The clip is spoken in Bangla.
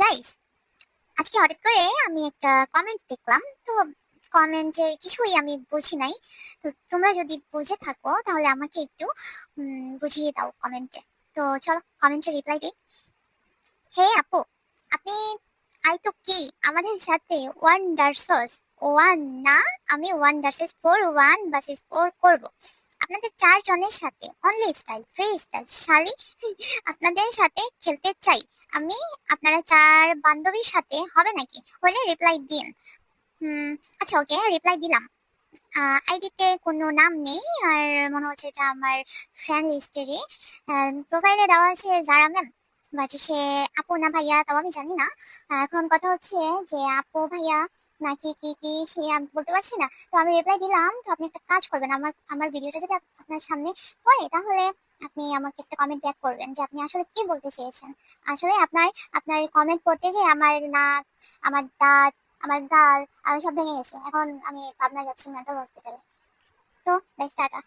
গাইস, আজকে হঠাৎ করে আমি একটা কমেন্ট দেখলাম। তো কমেন্টের কিছুই আমি বুঝি নাই। তো তোমরা যদি বুঝে থাকো তাহলে আমাকে একটু বুঝিয়ে দাও কমেন্টে। তো চলো কমেন্টে রিপ্লাই দিই। হে আপু, আপনি আই তো কি আমাদের সাথে ওয়ান ভার্সেস ওয়ান না, আমি one versus four, one versus four করবো আপনাদের চারজনের সাথে। অনলি স্টাইল, ফ্রি স্টাইল শালি। আপনাদের সাথে খেলতে চাই আমি। আপনারা চার বান্ধবীর সাথে হবে নাকি? হলে রিপ্লাই দিন। আচ্ছা, ওকে, রিপ্লাই দিলাম। আইডিতে কোনো নাম নেই, আর মনে হচ্ছে এটা আমার ফ্রেন্ড লিস্টেরই। প্রোফাইলে দেওয়া আছে যারা ম্যাম, বাট সে আপু না ভাইয়া তাও আমি জানি না। এখন কথা হচ্ছে যে আপু ভাইয়া নাকি কি কি সে আমি বলতে পারছি না। তো আমি রিপ্লাই দিলাম। তো আপনি একটা কাজ করবেন, আমার আমার ভিডিওটা যদি আপনার সামনে পড়ে তাহলে আপনি আমাকে একটা কমেন্ট ব্যাক করবেন যে আপনি আসলে কি বলতে চেয়েছেন। আসলে আপনার আপনার কমেন্ট পড়তে যে আমার নাক, আমার দাঁত, আমার গাল, আমি সব ভেঙে গেছে। এখন আমি পাবনা যাচ্ছি মেন্টাল হসপিটালে। তো বেশ, টাটা।